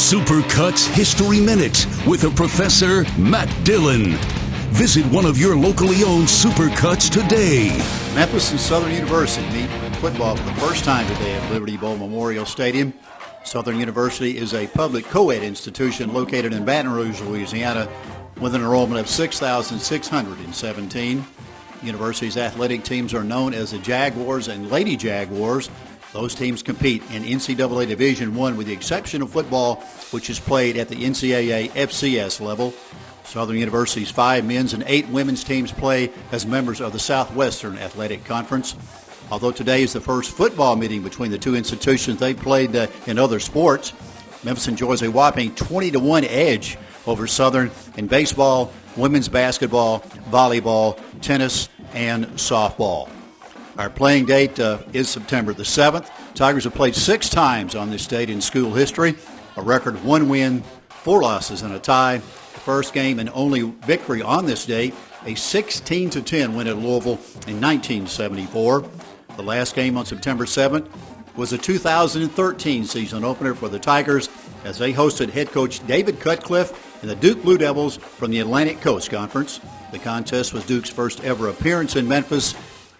Supercuts History Minute with a Professor Matt Dillon. Visit one of your locally owned Supercuts today. Memphis and Southern University meet football for the first time today at Liberty Bowl Memorial Stadium. Southern University is a public co-ed institution located in Baton Rouge, Louisiana, with an enrollment of 6,617. University's athletic teams are known as the Jaguars and Lady Jaguars. Those teams compete in NCAA Division I with the exception of football, which is played at the NCAA FCS level. Southern University's 5 men's and 8 women's teams play as members of the Southwestern Athletic Conference. Although today is the first football meeting between the two institutions, they played in other sports. Memphis enjoys a whopping 20-1 edge over Southern in baseball, women's basketball, volleyball, tennis, and softball. Our playing date is September the 7th. Tigers have played 6 times on this date in school history. A record 1 win, 4 losses, and a tie. The first game and only victory on this date, a 16-10 win at Louisville in 1974. The last game on September 7th was the 2013 season opener for the Tigers as they hosted head coach David Cutcliffe and the Duke Blue Devils from the Atlantic Coast Conference. The contest was Duke's first ever appearance in Memphis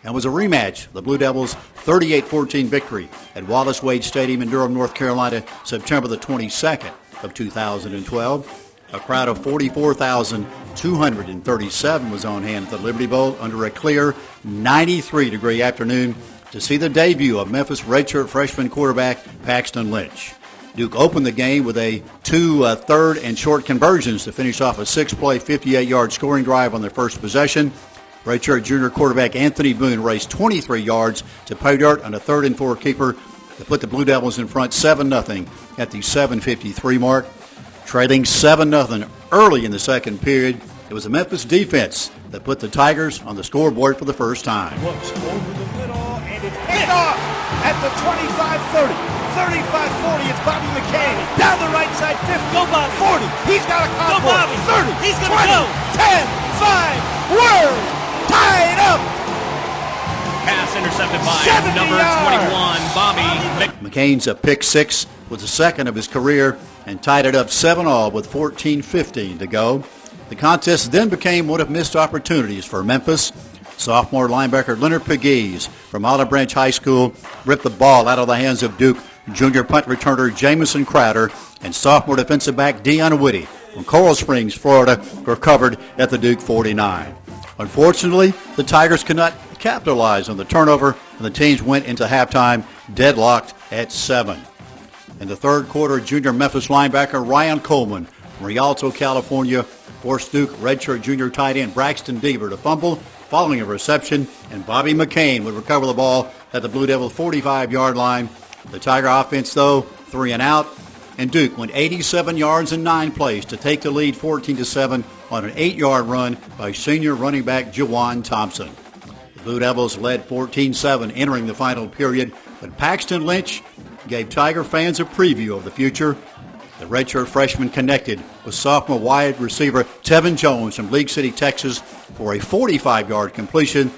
and was a rematch of the Blue Devils' 38-14 victory at Wallace Wade Stadium in Durham, North Carolina, September the 22nd of 2012. A crowd of 44,237 was on hand at the Liberty Bowl under a clear 93-degree afternoon to see the debut of Memphis redshirt freshman quarterback Paxton Lynch. Duke opened the game with a 2 third and short conversions to finish off a 6-play, 58-yard scoring drive on their first possession. Redshirt junior quarterback Anthony Boone raced 23 yards to pay dirt on a 3rd and 4 keeper to put the Blue Devils in front 7-0 at the 7:53 mark. Trailing 7-0 early in the second period, it was the Memphis defense that put the Tigers on the scoreboard for the first time. Looks over the middle, and it's hit off at the 25-30, 35-40. It's Bobby McCain down the right side, 50. Go Bobby. 40. He's got a convoy. Go Bobby. 30. He's going 20, to go. 10, 5. Word. Tied up. Pass intercepted by 70 number yards. 21, Bobby. McCain's pick 6 was the second of his career and tied it up 7-all with 14:15 to go. The contest then became one of missed opportunities for Memphis. Sophomore linebacker Leonard Pegues from Olive Branch High School ripped the ball out of the hands of Duke junior punt returner Jamison Crowder, and sophomore defensive back Deion Whitty from Coral Springs, Florida, recovered at the Duke 49. Unfortunately, the Tigers could not capitalize on the turnover, and the teams went into halftime deadlocked at 7. In the third quarter, junior Memphis linebacker Ryan Coleman from Rialto, California, forced Duke redshirt junior tight end Braxton Deaver to fumble following a reception, and Bobby McCain would recover the ball at the Blue Devils' 45-yard line. The Tiger offense, though, 3 and out, and Duke went 87 yards in 9 plays to take the lead 14-7 on an 8-yard run by senior running back Juwan Thompson. The Blue Devils led 14-7 entering the final period, but Paxton Lynch gave Tiger fans a preview of the future. The redshirt freshman connected with sophomore wide receiver Tevin Jones from League City, Texas, for a 45-yard completion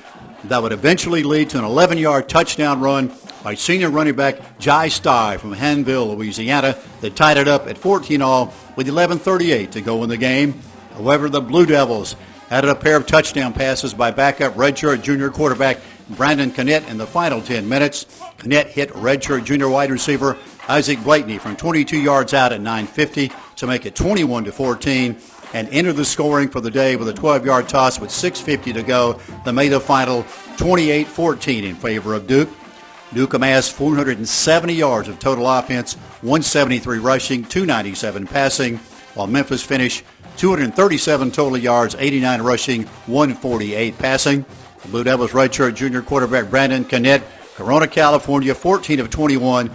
that would eventually lead to an 11-yard touchdown run by senior running back Jai Sty from Hanville, Louisiana, that tied it up at 14-all with 11:38 to go in the game. However, the Blue Devils added a pair of touchdown passes by backup redshirt junior quarterback Brandon Connett in the final 10 minutes. Connett hit redshirt junior wide receiver Isaac Blakeney from 22 yards out at 9:50 to make it 21-14 and entered the scoring for the day with a 12-yard toss with 6:50 to go that made the final 28-14 in favor of Duke. Duke amassed 470 yards of total offense, 173 rushing, 297 passing, while Memphis finished 237 total yards, 89 rushing, 148 passing. The Blue Devils redshirt junior quarterback Brandon Connett, Corona, California, 14 of 21,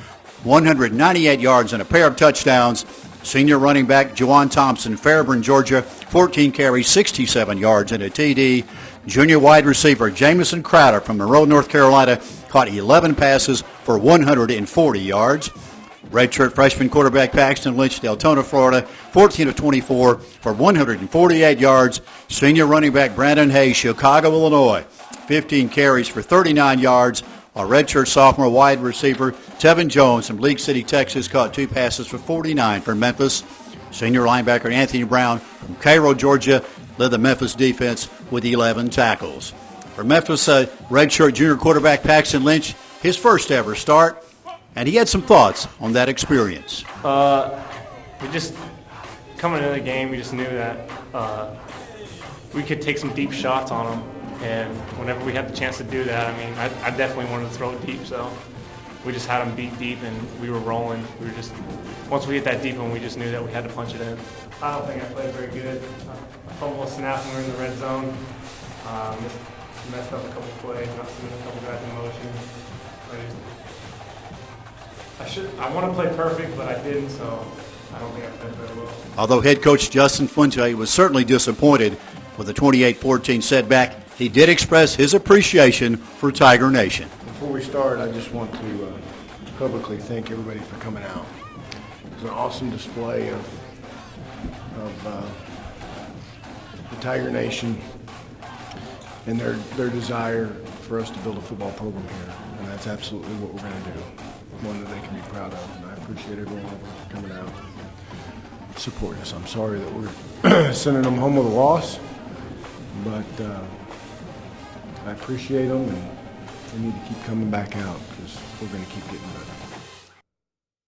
198 yards and a pair of touchdowns. Senior running back Juwan Thompson, Fairburn, Georgia, 14 carries, 67 yards and a TD. Junior wide receiver Jamison Crowder from Monroe, North Carolina, caught 11 passes for 140 yards. Redshirt freshman quarterback Paxton Lynch, Deltona, Florida, 14 of 24 for 148 yards. Senior running back Brandon Hayes, Chicago, Illinois, 15 carries for 39 yards, Our redshirt sophomore wide receiver Tevin Jones from League City, Texas, caught 2 passes for 49 for Memphis. Senior linebacker Anthony Brown from Cairo, Georgia, led the Memphis defense with 11 tackles. For Memphis, redshirt junior quarterback Paxton Lynch, his first ever start, and he had some thoughts on that experience. We just, coming into the game, we just knew that we could take some deep shots on them, and whenever we had the chance to do that, I mean, I definitely wanted to throw it deep, so we just had them beat deep, and we were rolling. We were just, once we hit that deep one, we just knew that we had to punch it in. I don't think I played very good. I fumbled a snap when we were in the red zone. Messed up a couple plays, not seeing a couple guys in motion. I want to play perfect, but I didn't, so I don't think I played very well. Although head coach Justin Fuente was certainly disappointed with the 28-14 setback, he did express his appreciation for Tiger Nation. Before we start, I just want to publicly thank everybody for coming out. It was an awesome display of the Tiger Nation and their desire for us to build a football program here. And that's absolutely what we're going to do, one that they can be proud of. And I appreciate everyone coming out and supporting us. I'm sorry that we're sending them home with a loss, but I appreciate them, and they need to keep coming back out because we're going to keep getting better.